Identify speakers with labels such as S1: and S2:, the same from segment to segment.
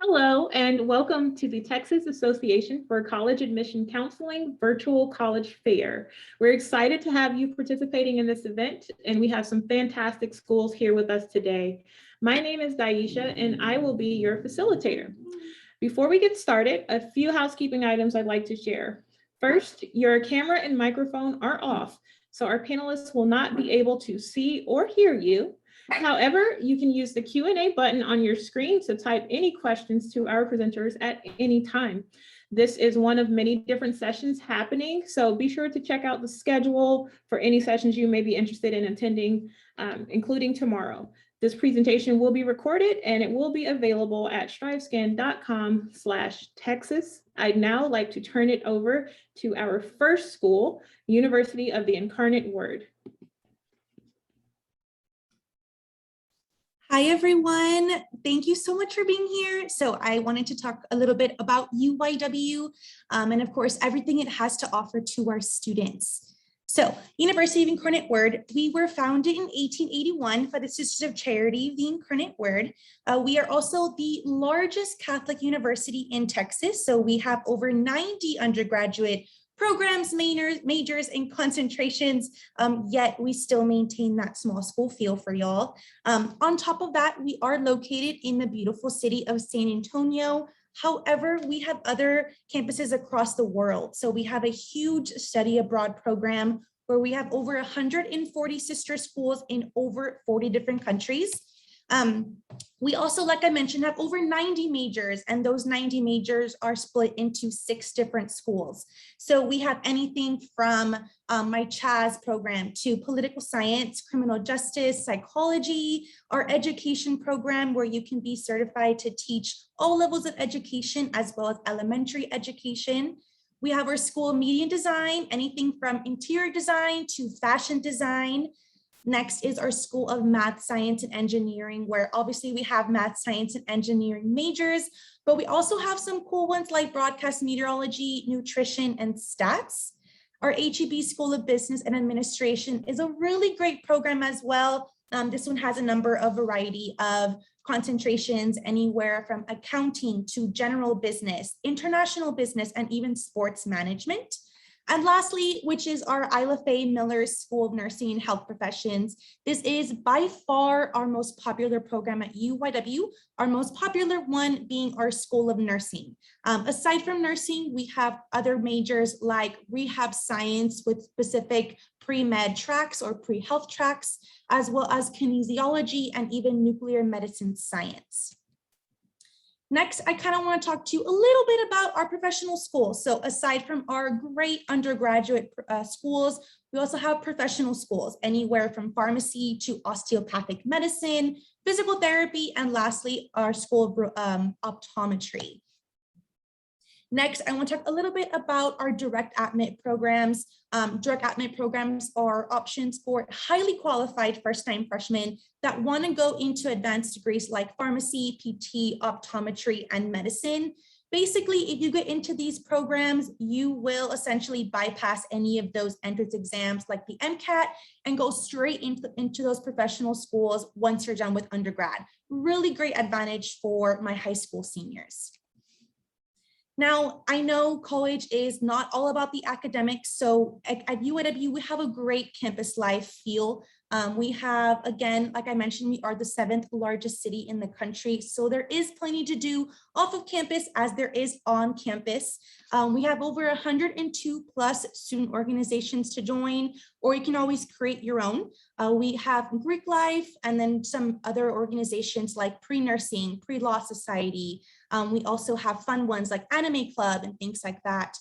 S1: Hello, and welcome to the Texas Association for College Admission Counseling Virtual College Fair. We're excited to have you participating in this event, and we have some fantastic schools here with us today. My name is Daisha, and I will be your facilitator. Before we get started, a few housekeeping items I'd like to share. First, your camera and microphone are off, so our panelists will not be able to see or hear you. However, you can use the Q&A button on your screen to type any questions to our presenters at any time. This is one of many different sessions happening, so be sure to check out the schedule for any sessions you may be interested in attending, including tomorrow. This presentation will be recorded and it will be available at strivescan.com/Texas. I'd now like to turn it over to our first school, University of the Incarnate Word.
S2: Hi, everyone. Thank you so much for being here. So I wanted to talk a little bit about UYW and of course, everything it has to offer to our students. So University of Incarnate Word, we were founded in 1881 by the Sisters of Charity, the Incarnate Word. We are also the largest Catholic university in Texas. So we have over 90 undergraduate programs, majors, and concentrations, yet we still maintain that small school feel for y'all. On top of that, we are located in the beautiful city of San Antonio. However, we have other campuses across the world. So we have a huge study abroad program where we have over 140 sister schools in over 40 different countries. We also, like I mentioned, have over 90 majors, and those 90 majors are split into 6 different schools. So we have anything from my CHAS program to political science, criminal justice, psychology, our education program where you can be certified to teach all levels of education as well as elementary education. We have our school of media design, anything from interior design to fashion design. Next is our School of Math, Science, and Engineering, where obviously we have math, science, and engineering majors, but we also have some cool ones like broadcast meteorology, nutrition, and stats. Our HEB School of Business and Administration is a really great program as well. This one has a number of variety of concentrations, anywhere from accounting to general business, international business, and even sports management. And lastly, which is our Faye Miller School of Nursing and Health Professions. This is by far our most popular program at UYW, our most popular one being our School of Nursing. Aside from nursing, we have other majors like rehab science with specific pre-med tracks or pre-health tracks, as well as kinesiology and even nuclear medicine science. Next, I kind of want to talk to you a little bit about our professional schools. So aside from our great undergraduate schools, we also have professional schools, anywhere from pharmacy to osteopathic medicine, physical therapy, and lastly, our School of Optometry. Next, I want to talk a little bit about our direct admit programs. Direct admit programs are options for highly qualified first-time freshmen that want to go into advanced degrees like pharmacy, PT, optometry, and medicine. Basically, if you get into these programs, you will essentially bypass any of those entrance exams like the MCAT and go straight into those professional schools once you're done with undergrad. Really great advantage for my high school seniors. Now, I know college is not all about the academics, so at UYW, we have a great campus life feel. We have, again, like I mentioned, we are the 7th largest city in the country, so there is plenty to do off of campus as there is on campus. We have over 102 plus student organizations to join, or you can always create your own. We have Greek Life and then some other organizations like Pre-Nursing, Pre-Law Society. We also have fun ones like Anime Club and things like that.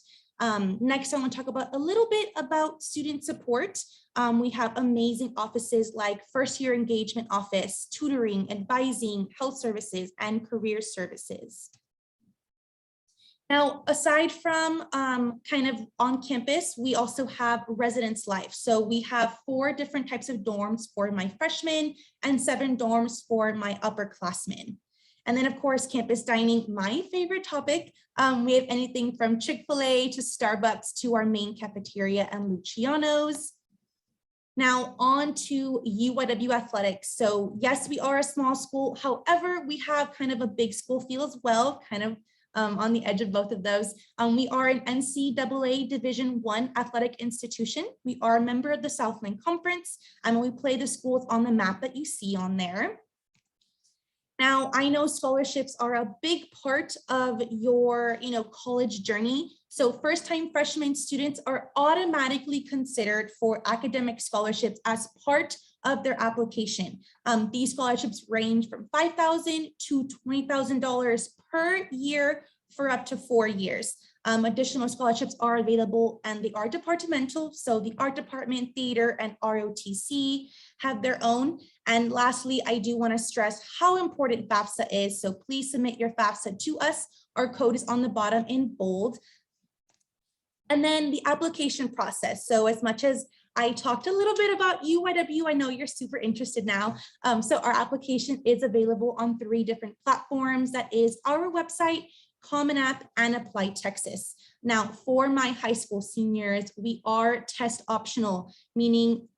S2: Next, I want to talk about a little bit about student support. We have amazing offices like First Year Engagement Office, tutoring, advising, health services, and career services. Now, aside from kind of on campus, we also have residence life. So we have 4 different types of dorms for my freshmen and 7 dorms for my upperclassmen. And then, of course, campus dining, my favorite topic. We have anything from Chick-fil-A to Starbucks to our main cafeteria and Luciano's. Now on to UYW athletics. So yes, we are a small school. However, we have kind of a big school feel as well, kind of on the edge of both of those. We are an NCAA Division I athletic institution. We are a member of the Southland Conference, and we play the schools on the map that you see on there. Now, I know scholarships are a big part of your, college journey. So first-time freshman students are automatically considered for academic scholarships as part of their application. These scholarships range from $5,000 to $20,000 per year for up to 4 years. Additional scholarships are available and they are departmental. So the art department, theater, and ROTC have their own. And lastly, I do want to stress how important FAFSA is. So please submit your FAFSA to us. Our code is on the bottom in bold. And then the application process. So as much as I talked a little bit about UYW, I know you're super interested now. So our application is available on 3 different platforms. That is our website, Common App, and Apply Texas. Now, for my high school seniors, we are test optional, meaning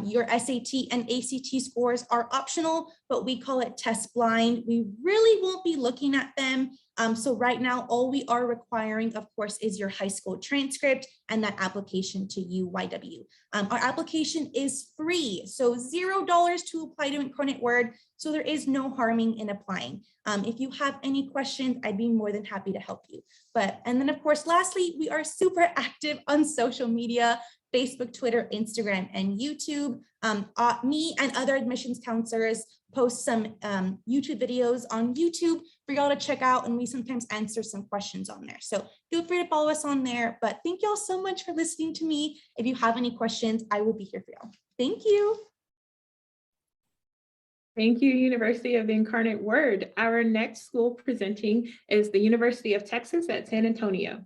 S2: your SAT and ACT scores are optional, but we call it test blind. We really won't be looking at them. So right now, all we are requiring, of course, is your high school transcript and that application to UYW. Our application is free, so $0 to apply to Incarnate Word. So there is no harming in applying. If you have any questions, I'd be more than happy to help you. And then of course, lastly, we are super active on social media, Facebook, Twitter, Instagram, and YouTube. Me and other admissions counselors post some YouTube videos on YouTube for y'all to check out, and we sometimes answer some questions on there. So feel free to follow us on there, but thank y'all so much for listening to me. If you have any questions, I will be here for y'all. Thank you.
S1: Thank you, University of the Incarnate Word. Our next school presenting is the University of Texas at San Antonio.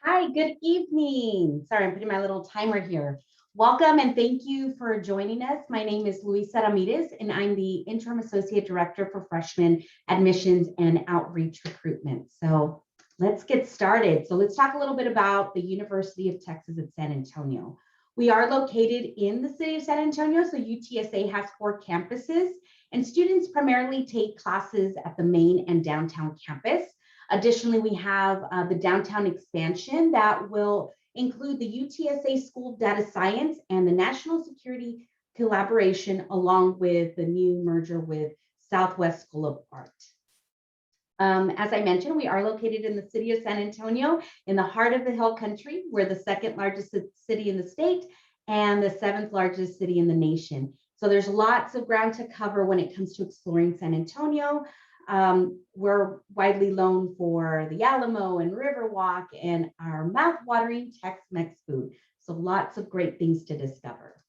S3: Hi, good evening. Sorry, I'm putting my little timer here. Welcome and thank you for joining us. My name is Luisa Ramirez and I'm the Interim Associate Director for Freshman Admissions and Outreach Recruitment. So let's get started. So let's talk a little bit about the University of Texas at San Antonio. We are located in the city of San Antonio, so UTSA has 4 campuses and students primarily take classes at the main and downtown campus. Additionally, we have the downtown expansion that will include the UTSA School of Data Science and the National Security Collaboration, along with the new merger with Southwest School of Art. As I mentioned, we are located in the city of San Antonio, in the heart of the Hill Country. We're the 2nd largest city in the state and the 7th largest city in the nation. So there's lots of ground to cover when it comes to exploring San Antonio. We're widely known for the Alamo and Riverwalk and our mouth-watering Tex-Mex food. So lots of great things to discover.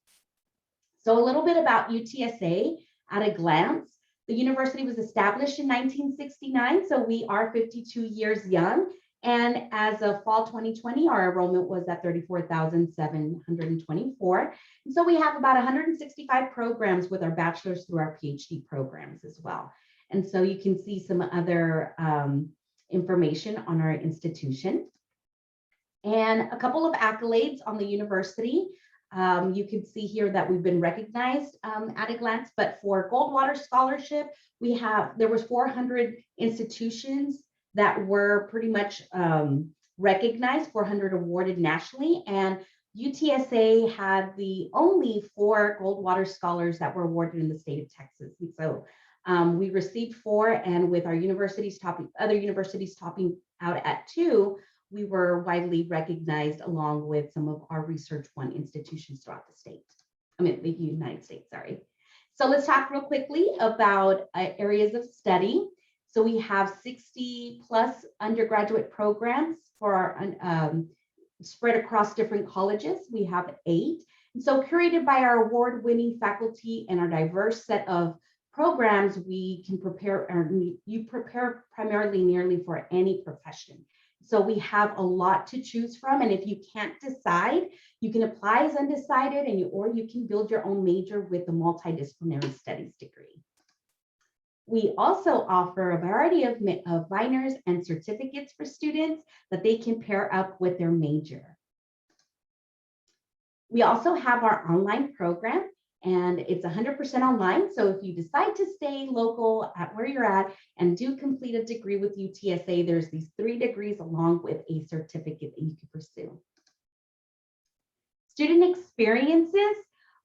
S3: So a little bit about UTSA at a glance. The university was established in 1969, so we are 52 years young. And as of fall 2020, our enrollment was at 34,724. And so we have about 165 programs with our bachelor's through our PhD programs as well. And so you can see some other information on our institution. And a couple of accolades on the university. You can see here that we've been recognized at a glance, but for Goldwater Scholarship, there was 400 institutions that were pretty much recognized, 400 awarded nationally, and UTSA had the only 4 Goldwater Scholars that were awarded in the state of Texas. And so we received 4, and with our other universities topping out at 2, we were widely recognized along with some of our Research One institutions throughout the United States, sorry. So let's talk real quickly about areas of study. So we have 60 plus undergraduate programs for our spread across different colleges. We have 8. And so curated by our award-winning faculty and our diverse set of programs, we can you prepare primarily nearly for any profession. So we have a lot to choose from, and if you can't decide, you can apply as undecided, or you can build your own major with a multidisciplinary studies degree. We also offer a variety of minors and certificates for students that they can pair up with their major. We also have our online program, and it's 100% online. So if you decide to stay local at where you're at and do complete a degree with UTSA, there's these 3 degrees along with a certificate that you can pursue. Student experiences,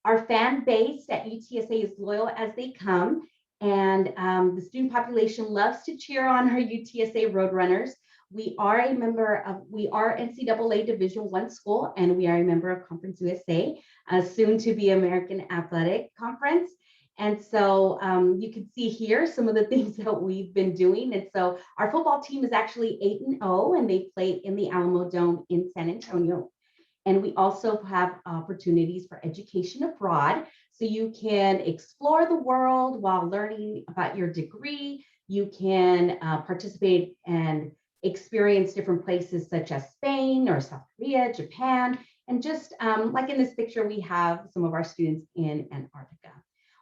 S3: our fan base at UTSA is loyal as they come, and the student population loves to cheer on our UTSA Roadrunners. We are a member of, we are NCAA Division I school, and we are a member of Conference USA, soon to be American Athletic Conference. And so you can see here some of the things that we've been doing. And so our football team is actually 8-0, and they play in the Alamo Dome in San Antonio. And we also have opportunities for education abroad. So you can explore the world while learning about your degree. You can participate and experience different places such as Spain or South Korea, Japan. And just like in this picture, we have some of our students in Antarctica.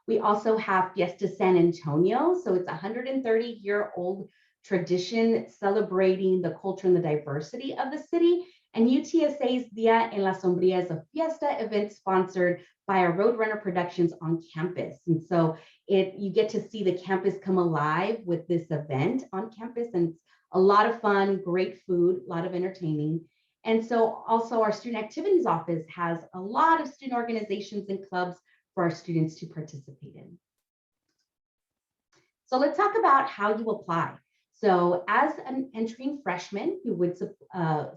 S3: We also have Fiesta San Antonio. So it's a 130-year-old tradition celebrating the culture and the diversity of the city. And UTSA's Dia en la Sombría is a fiesta event sponsored by our Roadrunner Productions on campus. And so you get to see the campus come alive with this event on campus, and it's a lot of fun, great food, a lot of entertaining. And so also our student activities office has a lot of student organizations and clubs for our students to participate in. So let's talk about how you apply. So as an entering freshman, you would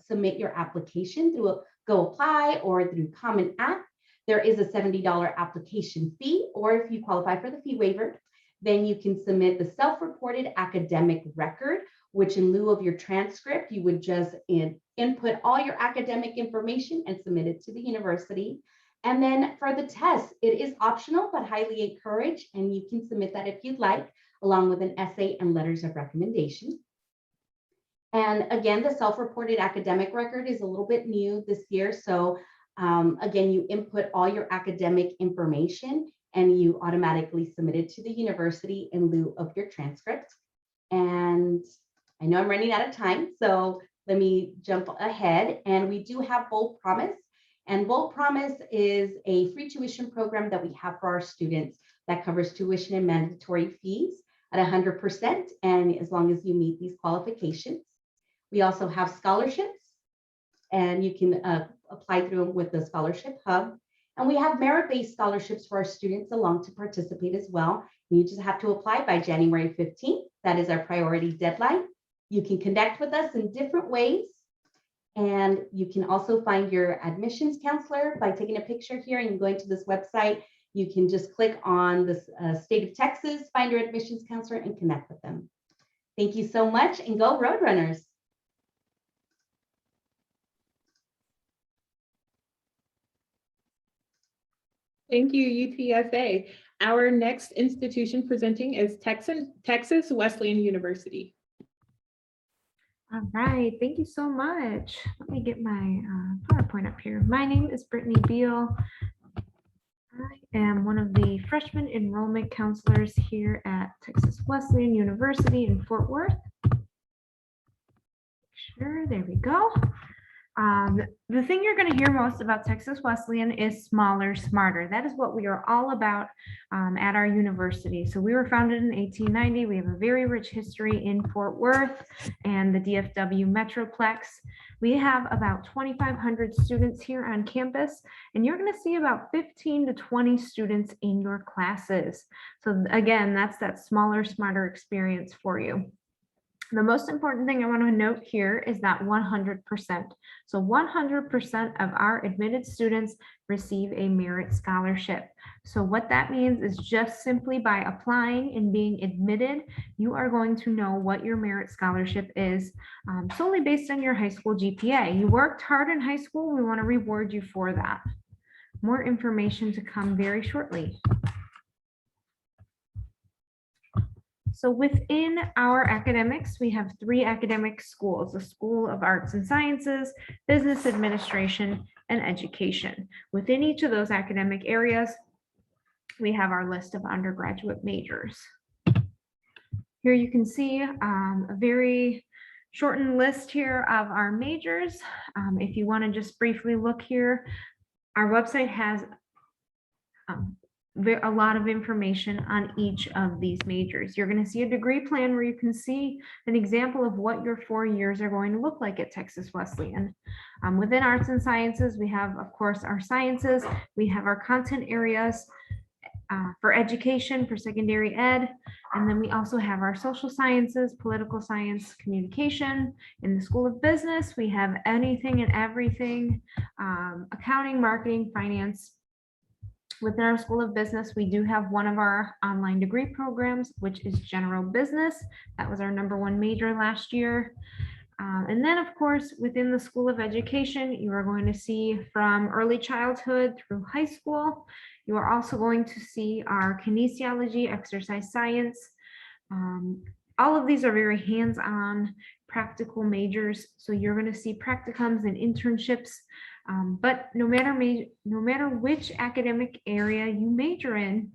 S3: submit your application through a Go Apply or through Common App. There is a $70 application fee, or if you qualify for the fee waiver, then you can submit the self-reported academic record, which in lieu of your transcript, you would just input all your academic information and submit it to the university. And then for the test, it is optional, but highly encouraged, and you can submit that if you'd like, along with an essay and letters of recommendation. And again, the self-reported academic record is a little bit new this year. So again, you input all your academic information and you automatically submit it to the university in lieu of your transcript. And I know I'm running out of time, so let me jump ahead. And we do have Bold Promise. And Bold Promise is a free tuition program that we have for our students that covers tuition and mandatory fees at 100%, and as long as you meet these qualifications. We also have scholarships, and you can apply through with the Scholarship Hub. And we have merit-based scholarships for our students along to participate as well. You just have to apply by January 15th. That is our priority deadline. You can connect with us in different ways. And you can also find your admissions counselor by taking a picture here and going to this website. You can just click on the state of Texas, find your admissions counselor, and connect with them. Thank you so much, and go Roadrunners.
S1: Thank you, UTSA. Our next institution presenting is Texas Wesleyan University.
S4: All right, thank you so much. Let me get my PowerPoint up here. My name is Brittany Beal. I am one of the freshman enrollment counselors here at Texas Wesleyan University in Fort Worth. Sure, there we go. The thing you're going to hear most about Texas Wesleyan is smaller, smarter. That is what we are all about at our university. So we were founded in 1890. We have a very rich history in Fort Worth and the DFW Metroplex. We have about 2,500 students here on campus, and you're going to see about 15 to 20 students in your classes. So again, that's that smaller, smarter experience for you. The most important thing I want to note here is that 100%. So 100% of our admitted students receive a merit scholarship. So what that means is just simply by applying and being admitted, you are going to know what your merit scholarship is solely based on your high school GPA. You worked hard in high school, we want to reward you for that. More information to come very shortly. So within our academics, we have 3 academic schools: the School of Arts and Sciences, Business Administration, and Education. Within each of those academic areas, we have our list of undergraduate majors. Here you can see a very shortened list here of our majors. If you want to just briefly look here, our website has a lot of information on each of these majors. You're going to see a degree plan where you can see an example of what your 4 years are going to look like at Texas Wesleyan. Within arts and sciences, we have, of course, our sciences. We have our content areas for education, for secondary ed. And then we also have our social sciences, political science, communication. In the School of Business, we have anything and everything, accounting, marketing, finance. Within our School of Business, we do have one of our online degree programs, which is general business. That was our #1 major last year. And then, of course, within the School of Education, you are going to see from early childhood through high school. You are also going to see our kinesiology, exercise science. All of these are very hands-on, practical majors. So you're going to see practicums and internships. But no matter which academic area you major in,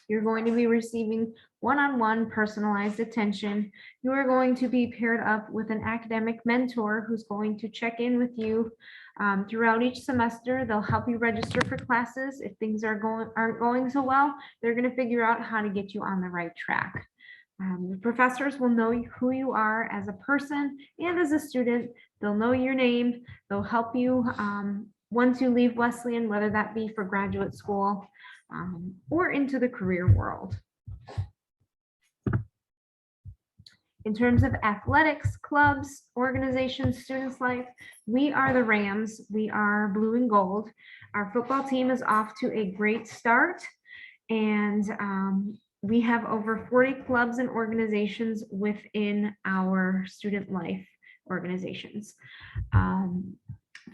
S4: you're going to be receiving one-on-one personalized attention. You are going to be paired up with an academic mentor who's going to check in with you throughout each semester. They'll help you register for classes. If things aren't going so well, they're going to figure out how to get you on the right track. The professors will know who you are as a person and as a student. They'll know your name. They'll help you once you leave Wesleyan, whether that be for graduate school or into the career world. In terms of athletics, clubs, organizations, students' life, we are the Rams. We are blue and gold. Our football team is off to a great start, and we have over 40 clubs and organizations within our student life organizations.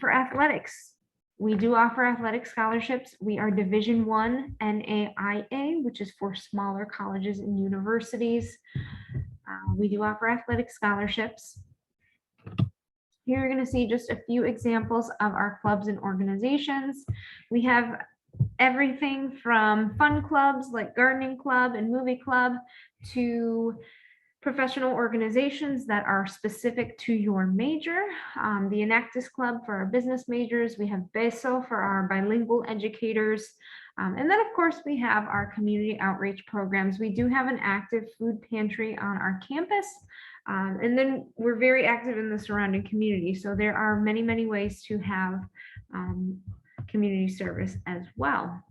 S4: For athletics, we do offer athletic scholarships. We are Division I NAIA, which is for smaller colleges and universities. We do offer athletic scholarships. Here you're going to see just a few examples of our clubs and organizations. We have everything from fun clubs like gardening club and movie club to professional organizations that are specific to your major. The Enactus Club for our business majors. We have BESO for our bilingual educators. And then, of course, we have our community outreach programs. We do have an active food pantry on our campus. And then we're very active in the surrounding community. So there are many, many ways to have community service as well.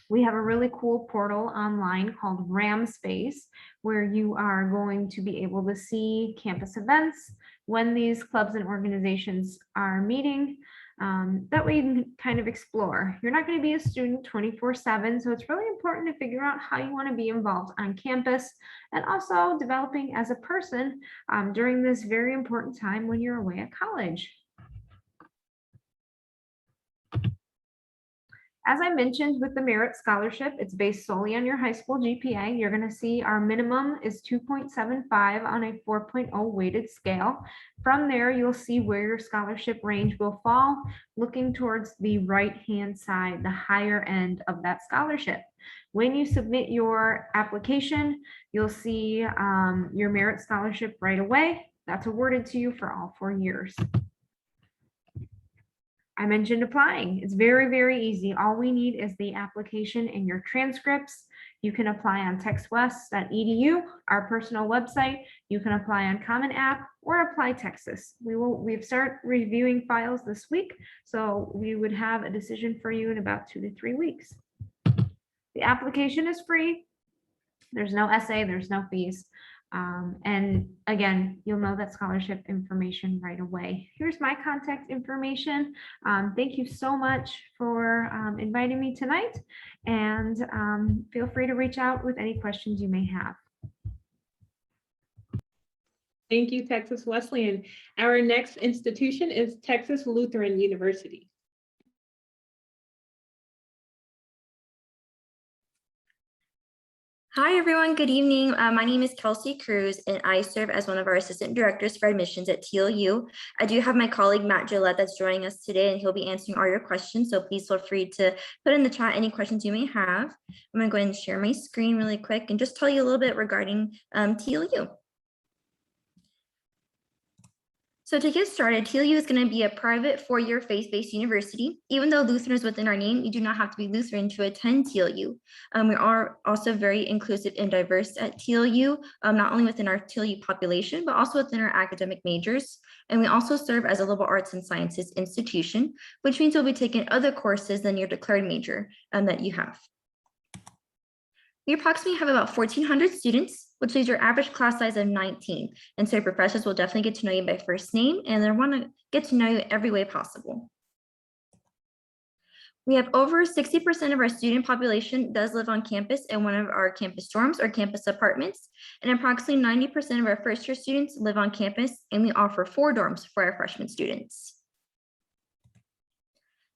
S4: We have a really cool portal online called Ramspace, where you are going to be able to see campus events, when these clubs and organizations are meeting. That way you can kind of explore. You're not going to be a student 24/7, so it's really important to figure out how you want to be involved on campus and also developing as a person during this very important time when you're away at college. As I mentioned with the Merit Scholarship, it's based solely on your high school GPA. You're going to see our minimum is 2.75 on a 4.0 weighted scale. From there, you'll see where your scholarship range will fall, looking towards the right-hand side, the higher end of that scholarship. When you submit your application, you'll see your Merit Scholarship right away. That's awarded to you for all 4 years. I mentioned applying. It's very, very easy. All we need is the application and your transcripts. You can apply on texwest.edu, our personal website. You can apply on Common App or Apply Texas. We've started reviewing files this week, so we would have a decision for you in about 2 to 3 weeks. The application is free. There's no essay, there's no fees. And again, you'll know that scholarship information right away. Here's my contact information. Thank you so much for inviting me tonight, and feel free to reach out with any questions you may have.
S1: Thank you, Texas Wesleyan. Our next institution is Texas Lutheran University.
S5: Hi, everyone. Good evening. My name is Kelsey Cruz, and I serve as one of our assistant directors for admissions at TLU. I do have my colleague, Matt Gillette, that's joining us today, and he'll be answering all your questions. So please feel free to put in the chat any questions you may have. I'm going to go ahead and share my screen really quick and just tell you a little bit regarding TLU. So to get started, TLU is going to be a private four-year faith-based university. Even though Lutheran is within our name, you do not have to be Lutheran to attend TLU. We are also very inclusive and diverse at TLU, not only within our TLU population, but also within our academic majors. And we also serve as a liberal arts and sciences institution, which means you'll be taking other courses than your declared major that you have. We approximately have about 1,400 students, which leaves your average class size of 19. And so your professors will definitely get to know you by first name, and they want to get to know you every way possible. We have over 60% of our student population does live on campus in one of our campus dorms or campus apartments, and approximately 90% of our first year students live on campus, and we offer 4 dorms for our freshman students.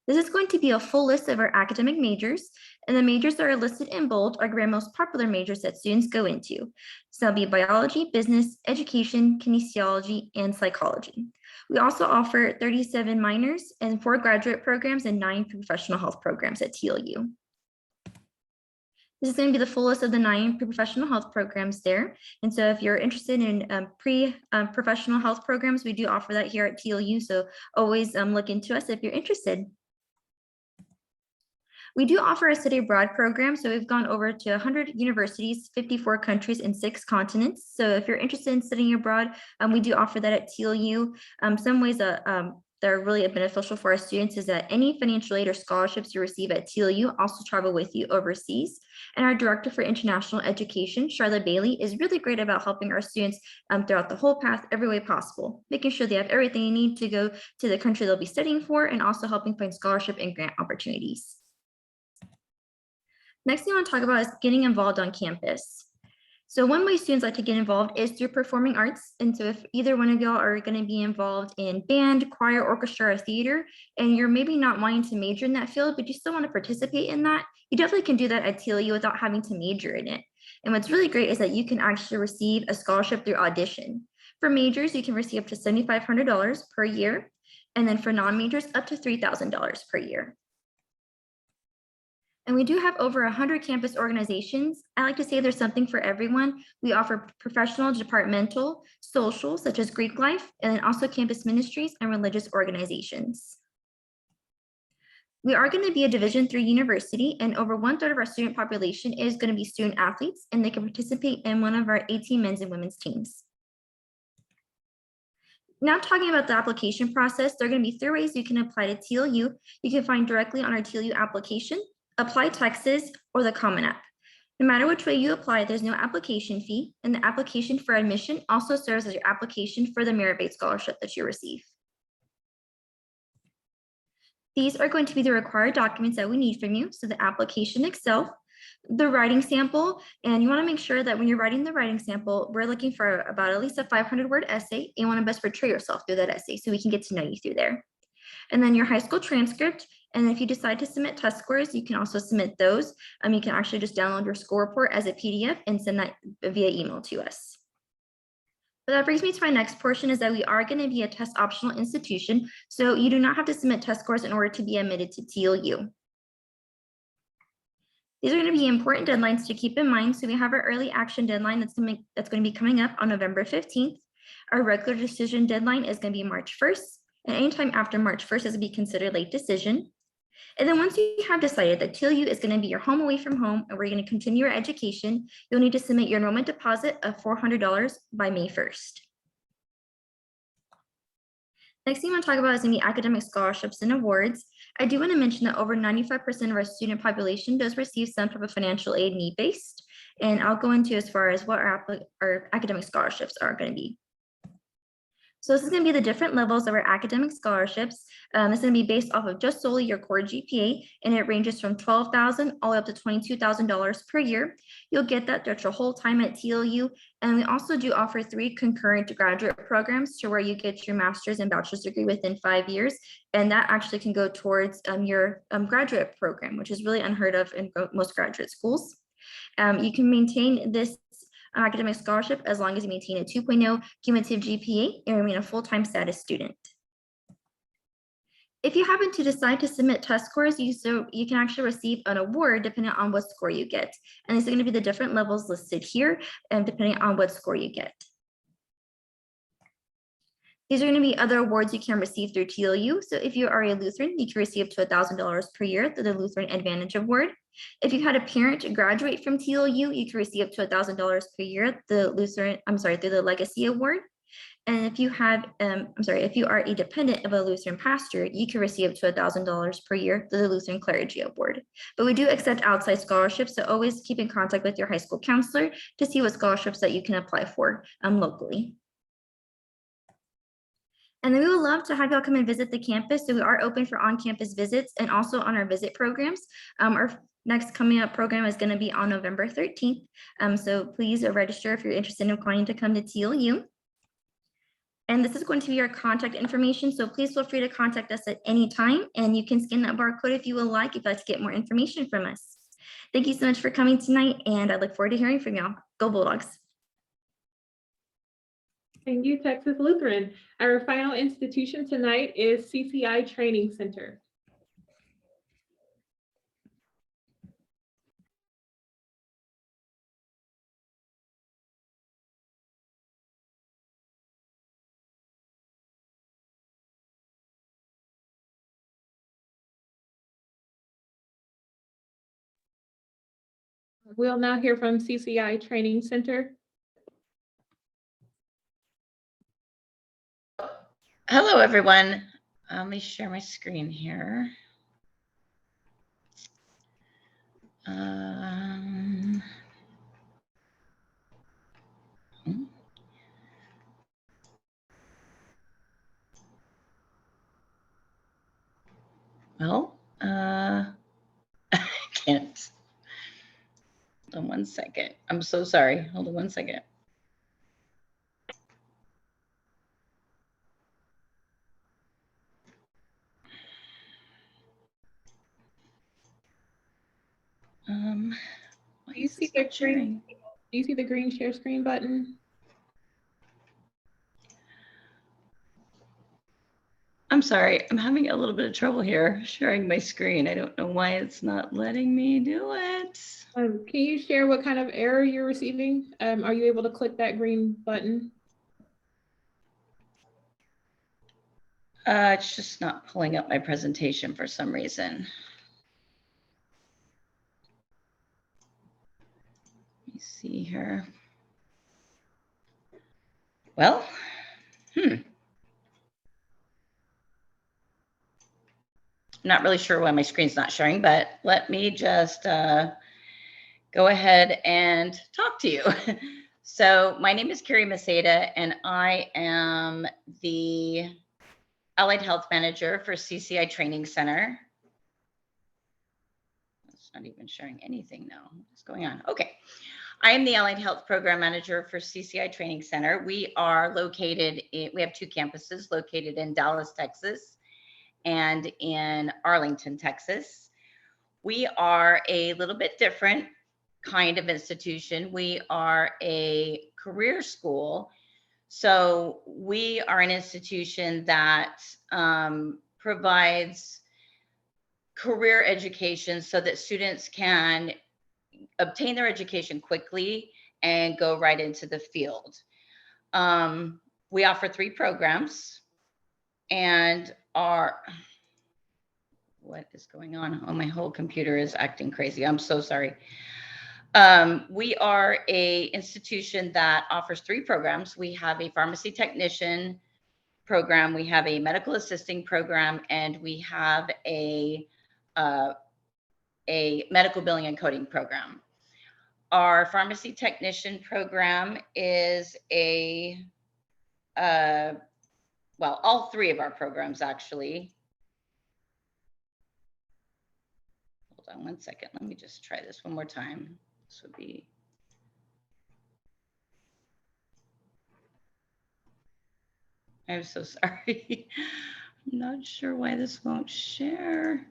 S5: This is going to be a full list of our academic majors, and the majors that are listed in bold are our most popular majors that students go into. So that'll be biology, business, education, kinesiology, and psychology. We also offer 37 minors and 4 graduate programs and 9 professional health programs at TLU. This is going to be the full list of the 9 professional health programs there. And so if you're interested in professional health programs, we do offer that here at TLU. So always look into us if you're interested. We do offer a study abroad program. So we've gone over to 100 universities, 54 countries, and 6 continents. So if you're interested in studying abroad, we do offer that at TLU. Some ways that are really beneficial for our students is that any financial aid or scholarships you receive at TLU also travel with you overseas. And our director for international education, Charlotte Bailey, is really great about helping our students throughout the whole path every way possible, making sure they have everything they need to go to the country they'll be studying for, and also helping find scholarship and grant opportunities. Next thing I want to talk about is getting involved on campus. So one way students like to get involved is through performing arts. And so if either one of y'all are going to be involved in band, choir, orchestra, or theater, and you're maybe not wanting to major in that field, but you still want to participate in that, you definitely can do that at TLU without having to major in it. And what's really great is that you can actually receive a scholarship through audition. For majors, you can receive up to $7,500 per year. And then for non-majors, up to $3,000 per year. And we do have over 100 campus organizations. I like to say there's something for everyone. We offer professional, departmental, social, such as Greek life, and then also campus ministries and religious organizations. We are going to be a Division III university, and over 1/3 of our student population is going to be student athletes, and they can participate in one of our 18 men's and women's teams. Now talking about the application process, there are going to be 3 ways you can apply to TLU. You can find directly on our TLU application, Apply Texas, or the Common App. No matter which way you apply, there's no application fee, and the application for admission also serves as your application for the merit-based scholarship that you receive. These are going to be the required documents that we need from you. So the application itself, the writing sample, and you want to make sure that when you're writing the writing sample, we're looking for about at least a 500-word essay. You want to best portray yourself through that essay so we can get to know you through there. And then your high school transcript. And if you decide to submit test scores, you can also submit those. You can actually just download your score report as a PDF and send that via email to us. But that brings me to my next portion, is that we are going to be a test optional institution. So you do not have to submit test scores in order to be admitted to TLU. These are going to be important deadlines to keep in mind. So we have our early action deadline that's going to be coming up on November 15th. Our regular decision deadline is going to be March 1st. And anytime after March 1st is going to be considered late decision. And then once you have decided that TLU is going to be your home away from home, and we're going to continue your education, you'll need to submit your enrollment deposit of $400 by May 1st. Next thing I want to talk about is going to be academic scholarships and awards. I do want to mention that over 95% of our student population does receive some type of financial aid need-based, and I'll go into as far as what our academic scholarships are going to be. So this is going to be the different levels of our academic scholarships. This is going to be based off of just solely your core GPA, and it ranges from $12,000 all the way up to $22,000 per year. You'll get that throughout your whole time at TLU. And we also do offer 3 concurrent graduate programs to where you get your master's and bachelor's degree within 5 years. And that actually can go towards your graduate program, which is really unheard of in most graduate schools. You can maintain this academic scholarship as long as you maintain a 2.0 cumulative GPA and remain a full-time status student. If you happen to decide to submit test scores, you can actually receive an award depending on what score you get. And these are going to be the different levels listed here, and depending on what score you get. These are going to be other awards you can receive through TLU. So if you are a Lutheran, you can receive up to $1,000 per year through the Lutheran Advantage Award. If you had a parent graduate from TLU, you can receive up to $1,000 per year through the Legacy Award. And if you have, if you are a dependent of a Lutheran pastor, you can receive up to $1,000 per year through the Lutheran Clergy Award. But we do accept outside scholarships, so always keep in contact with your high school counselor to see what scholarships that you can apply for locally. And then we would love to have y'all come and visit the campus. So we are open for on-campus visits and also on our visit programs. Our next coming up program is going to be on November 13th. So please register if you're interested in applying to come to TLU. And this is going to be our contact information. So please feel free to contact us at any time. And you can scan that barcode if you would like, if you'd like to get more information from us. Thank you so much for coming tonight. And I look forward to hearing from y'all. Go Bulldogs.
S1: Thank you, Texas Lutheran. Our final institution tonight is CCI Training Center. We'll now hear from CCI Training Center.
S6: Hello, everyone. Let me share my screen here. Well, I can't. Hold on one second. I'm so sorry. Hold on one second. Why
S1: Do you see the green? Do you see the green share screen button?
S6: I'm sorry. I'm having a little bit of trouble here sharing my screen. I don't know why it's not letting me do it.
S1: Can you share what kind of error you're receiving? Are you able to click that green button?
S6: It's just not pulling up my presentation for some reason. Let me see here. Well, I'm not really sure why my screen's not sharing, but let me just go ahead and talk to you. So my name is Carrie Maceda, and I am the Allied Health Manager for CCI Training Center. It's not even sharing anything now. What's going on? Okay. I am the Allied Health Program Manager for CCI Training Center. We are located we have two campuses located in Dallas, Texas, and in Arlington, Texas. We are a little bit different kind of institution. We are a career school. So we are an institution that provides career education so that students can obtain their education quickly and go right into the field. We offer 3 programs, and what is going on? Oh, my whole computer is acting crazy. I'm so sorry. We are a institution that offers 3 programs. We have a pharmacy technician program, we have a medical assisting program, and we have a medical billing and coding program. Our pharmacy technician program is well, all 3 of our programs actually. Hold on one second. Let me just try this one more time. This would be. I'm so sorry. I'm not sure why this won't share.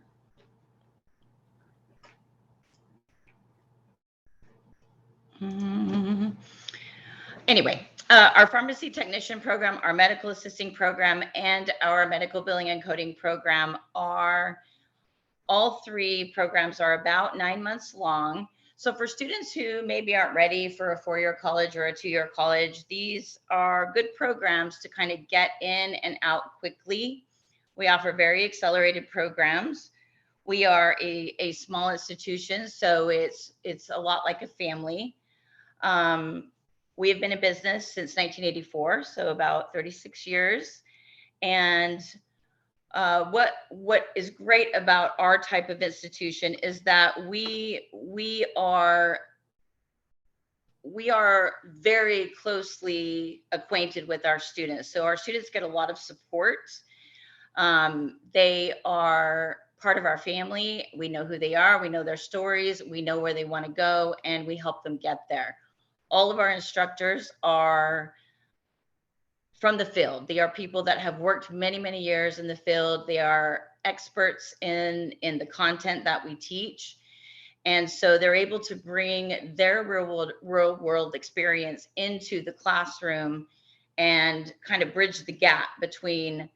S6: Anyway, our pharmacy technician program, our medical assisting program, and our medical billing and coding program are, all three programs are about 9 months long. So for students who maybe aren't ready for a 4-year college or a 2-year college, these are good programs to kind of get in and out quickly. We offer very accelerated programs. We are a small institution, so it's a lot like a family. We have been in business since 1984, so about 36 years. And what is great about our type of institution is that we are very closely acquainted with our students. So our students get a lot of support. They are part of our family. We know who they are. We know their stories. We know where they want to go, and we help them get there. All of our instructors are from the field. They are people that have worked many, many years in the field. They are experts in the content that we teach. And so they're able to bring their real world experience into the classroom and kind of bridge the gap between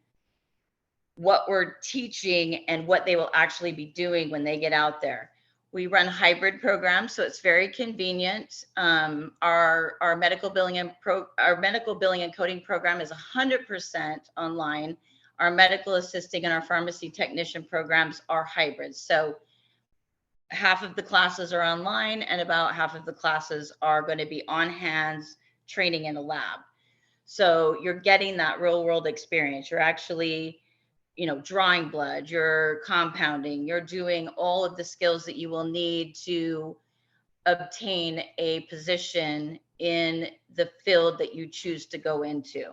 S6: what we're teaching and what they will actually be doing when they get out there. We run hybrid programs, so it's very convenient. Our medical billing and coding program is 100% online. Our medical assisting and our pharmacy technician programs are hybrid. So half of the classes are online, and about half of the classes are going to be on hands training in a lab. So you're getting that real world experience. You're actually, drawing blood, you're compounding, you're doing all of the skills that you will need to obtain a position in the field that you choose to go into.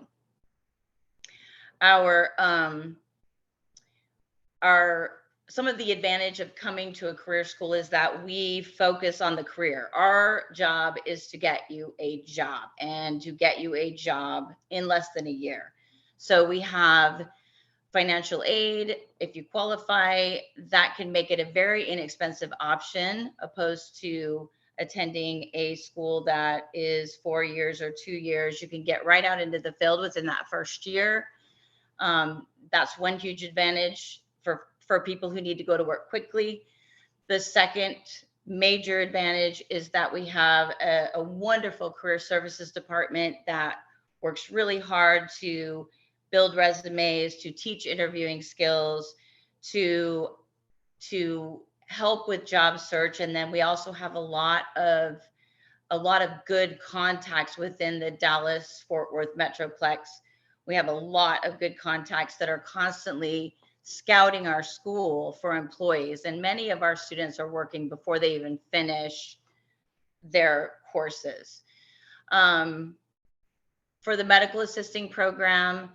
S6: Some of the advantage of coming to a career school is that we focus on the career. Our job is to get you a job, and to get you a job in less than a year. So we have financial aid. If you qualify, that can make it a very inexpensive option, opposed to attending a school that is 4 years or 2 years. You can get right out into the field within that first year. That's one huge advantage for people who need to go to work quickly. The second major advantage is that we have a wonderful career services department that works really hard to build resumes, to teach interviewing skills, to help with job search. And then we also have a lot of good contacts within the Dallas-Fort Worth Metroplex. We have a lot of good contacts that are constantly scouting our school for employees. And many of our students are working before they even finish their courses. For the medical assisting program,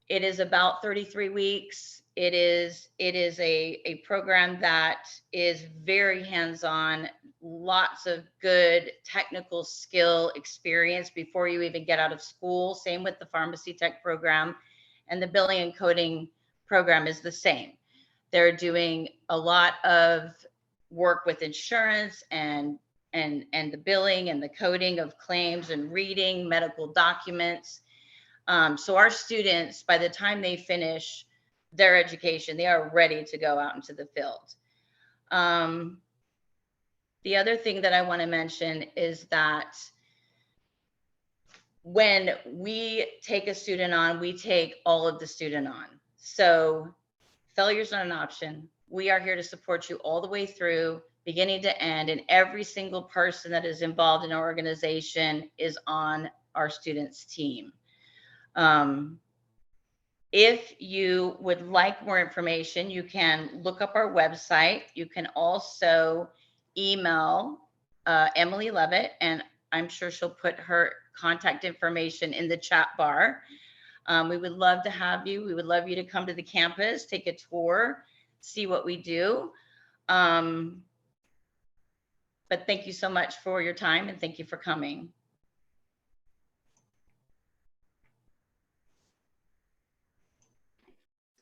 S6: it is about 33 weeks. It is a program that is very hands-on, lots of good technical skill experience before you even get out of school. Same with the pharmacy tech program, and the billing and coding program is the same. They're doing a lot of work with insurance and the billing and the coding of claims and reading medical documents. So our students, by the time they finish their education, they are ready to go out into the field. The other thing that I want to mention is that when we take a student on, we take all of the student on. So failure is not an option. We are here to support you all the way through, beginning to end, and every single person that is involved in our organization is on our students' team. If you would like more information, you can look up our website. You can also email Emily Levitt, and I'm sure she'll put her contact information in the chat bar. We would love to have you. We would love you to come to the campus, take a tour, see what we do. But thank you so much for your time, and thank you for coming.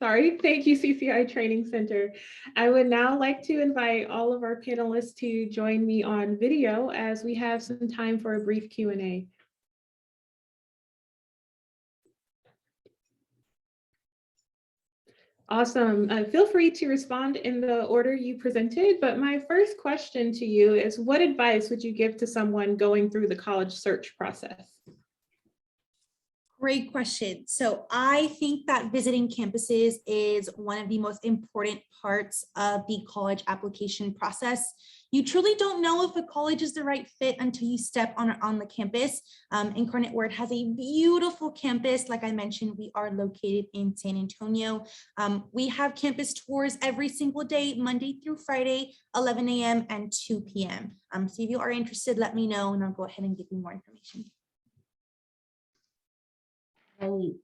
S1: Sorry, thank you, CCI Training Center. I would now like to invite all of our panelists to join me on video as we have some time for a brief Q&A. Awesome. Feel free to respond in the order you presented, but my first question to you is, what advice would you give to someone going through the college search process?
S2: Great question. So I think that visiting campuses is one of the most important parts of the college application process. You truly don't know if a college is the right fit until you step on the campus. Incarnate Word has a beautiful campus. Like I mentioned, we are located in San Antonio. We have campus tours every single day, Monday through Friday, 11 a.m. and 2 p.m. So if you are interested, let me know and I'll go ahead and give you more information.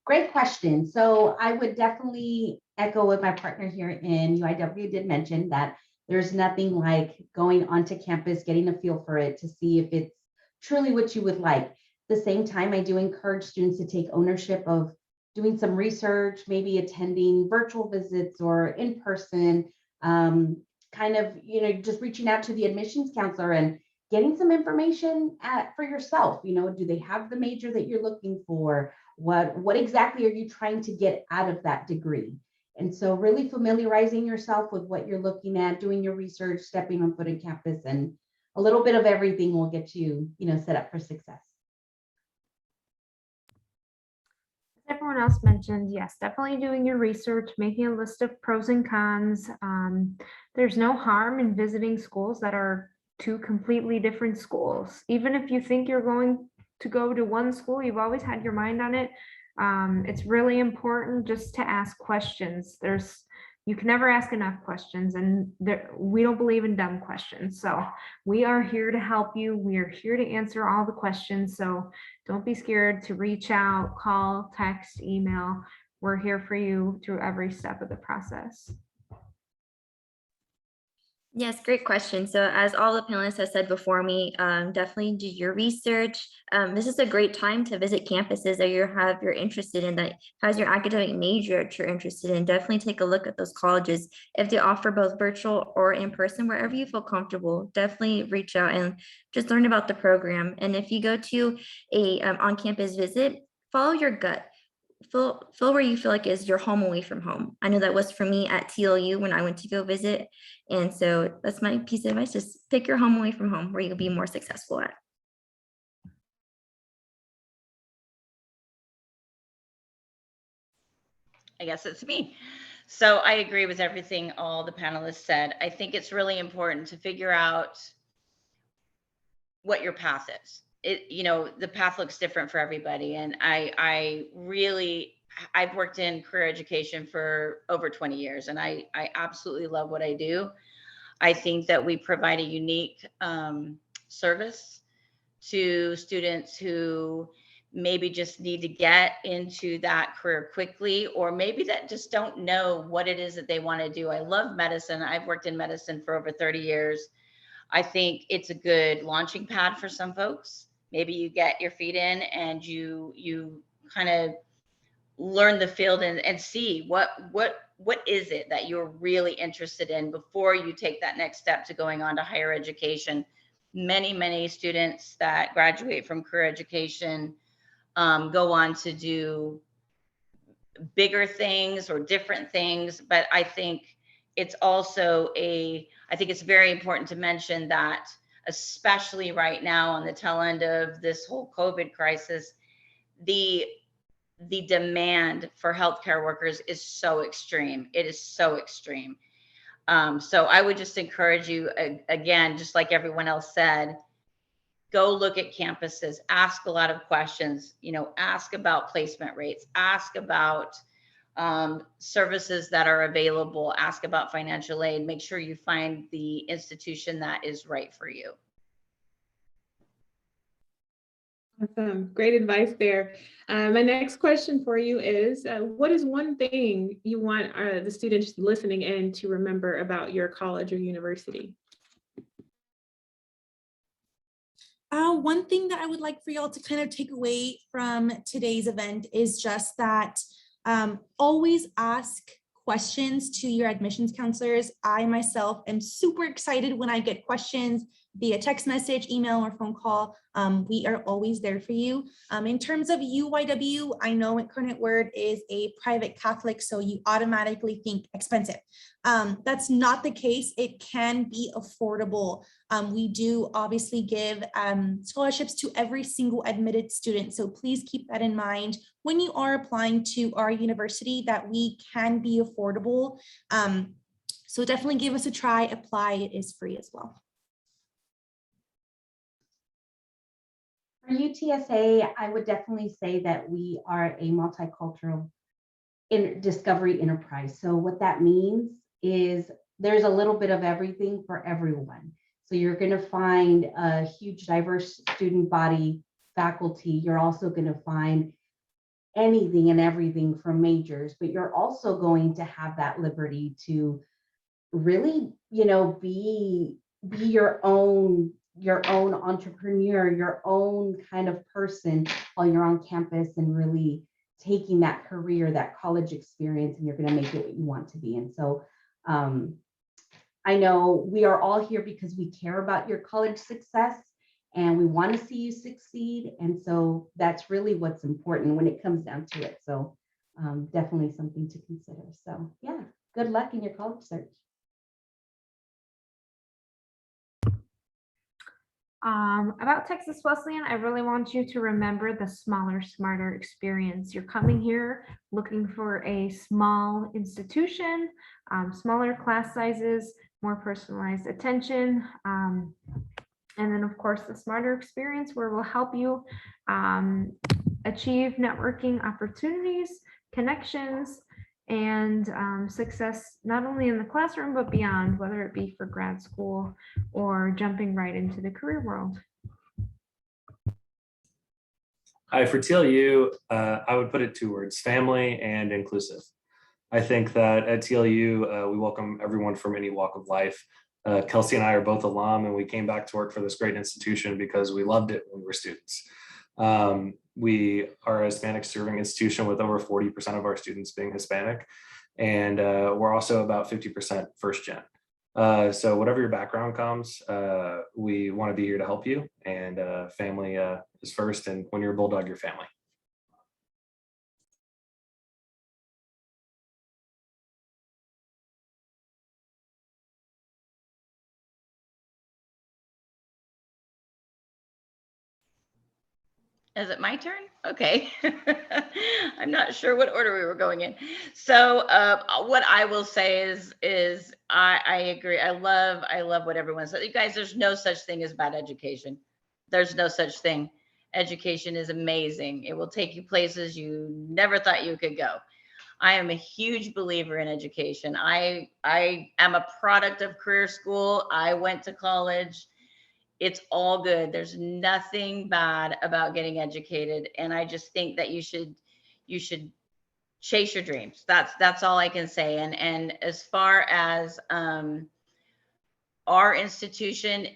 S3: Great question. So I would definitely echo what my partner here in UIW did mention, that there's nothing like going onto campus, getting a feel for it to see if it's truly what you would like. At the same time, I do encourage students to take ownership of doing some research, maybe attending virtual visits or in person, kind of, just reaching out to the admissions counselor and getting some information for yourself. Do they have the major that you're looking for? What exactly are you trying to get out of that degree? And so really familiarizing yourself with what you're looking at, doing your research, stepping on foot in campus, and a little bit of everything will get you, set up for success.
S4: As everyone else mentioned, yes, definitely doing your research, making a list of pros and cons. There's no harm in visiting schools that are two completely different schools. Even if you think you're going to go to one school, you've always had your mind on it. It's really important just to ask questions. You can never ask enough questions, and we don't believe in dumb questions. So we are here to help you. We are here to answer all the questions. So don't be scared to reach out, call, text, email. We're here for you through every step of the process.
S5: Yes, great question. So as all the panelists have said before me, definitely do your research. This is a great time to visit campuses that you're interested in, that has your academic major that you're interested in. Definitely take a look at those colleges. If they offer both virtual or in person, wherever you feel comfortable, definitely reach out and just learn about the program. And if you go to a on-campus visit, follow your gut. Feel where you feel like is your home away from home. I know that was for me at TLU when I went to go visit. And so that's my piece of advice. Just pick your home away from home where you'll be more successful at.
S6: I guess it's me. So I agree with everything all the panelists said. I think it's really important to figure out what your path is. The path looks different for everybody. And I've worked in career education for over 20 years, and I absolutely love what I do. I think that we provide a unique service to students who maybe just need to get into that career quickly, or maybe that just don't know what it is that they want to do. I love medicine. I've worked in medicine for over 30 years. I think it's a good launching pad for some folks. Maybe you get your feet in and you kind of learn the field and see what is it that you're really interested in before you take that next step to going on to higher education. Many students that graduate from career education go on to do bigger things or different things, but I think it's also I think it's very important to mention that, especially right now on the tail end of this whole COVID crisis, the demand for healthcare workers is so extreme. It is so extreme. So I would just encourage you, again, just like everyone else said, go look at campuses, ask a lot of questions, ask about placement rates, ask about services that are available, ask about financial aid, make sure you find the institution that is right for you.
S1: Awesome. Great advice there. My next question for you is, what is one thing you want the students listening in to remember about your college or university?
S2: One thing that I would like for y'all to kind of take away from today's event is just that always ask questions to your admissions counselors. I myself am super excited when I get questions via text message, email, or phone call. We are always there for you. In terms of UYW, I know Incarnate Word is a private Catholic, so you automatically think expensive. That's not the case. It can be affordable. We do obviously give scholarships to every single admitted student. So please keep that in mind when you are applying to our university, that we can be affordable. So definitely give us a try, apply. It is free as well.
S3: For UTSA, I would definitely say that we are a multicultural discovery enterprise. So what that means is there's a little bit of everything for everyone. So you're going to find a huge diverse student body, faculty. You're also going to find anything and everything from majors, but you're also going to have that liberty to really, be your own entrepreneur, your own kind of person while you're on campus and really taking that career, that college experience, and you're going to make it what you want to be. And so I know we are all here because we care about your college success and we want to see you succeed. And so that's really what's important when it comes down to it. So definitely something to consider. So yeah, good luck in your college search.
S4: About Texas Wesleyan, I really want you to remember the smaller, smarter experience. You're coming here looking for a small institution, smaller class sizes, more personalized attention, and then of course the smarter experience where we'll help you achieve networking opportunities, connections, and success not only in the classroom but beyond, whether it be for grad school or jumping right into the career world.
S7: Hi, for TLU, I would put it 2 words: family and inclusive. I think that at TLU, we welcome everyone from any walk of life. Kelsey and I are both alum, and we came back to work for this great institution because we loved it when we were students. We are a Hispanic serving institution with over 40% of our students being Hispanic, and we're also about 50% first gen. So whatever your background comes, we want to be here to help you, and family is first, and when you're a Bulldog, your family.
S6: Is it my turn? Okay. I'm not sure what order we were going in. So what I will say is I agree. I love what everyone said. You guys, there's no such thing as bad education. There's no such thing. Education is amazing. It will take you places you never thought you could go. I am a huge believer in education. I am a product of career school. I went to college. It's all good. There's nothing bad about getting educated. And I just think that you should chase your dreams. That's all I can say. And as far as our institution,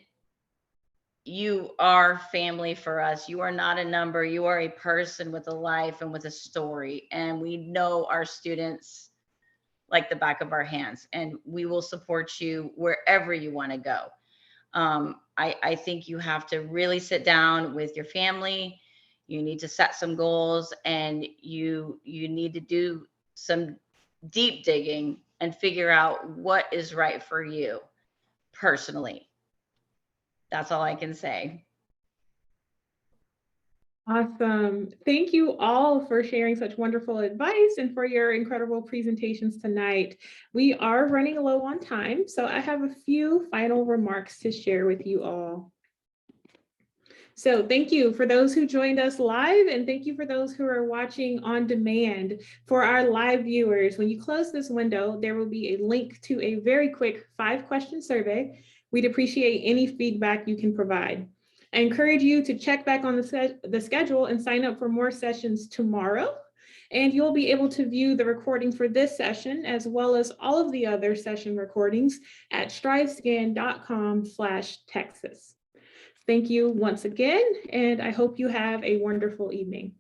S6: you are family for us. You are not a number. You are a person with a life and with a story. And we know our students like the back of our hands, and we will support you wherever you want to go. I think you have to really sit down with your family. You need to set some goals, and you need to do some deep digging and figure out what is right for you personally. That's all I can say.
S1: Awesome. Thank you all for sharing such wonderful advice and for your incredible presentations tonight. We are running low on time, so I have a few final remarks to share with you all. So thank you for those who joined us live, and thank you for those who are watching on demand. For our live viewers, when you close this window, there will be a link to a very quick 5-question survey. We'd appreciate any feedback you can provide. I encourage you to check back on the schedule and sign up for more sessions tomorrow. And you'll be able to view the recording for this session, as well as all of the other session recordings at stridescan.com/Texas. Thank you once again, and I hope you have a wonderful evening.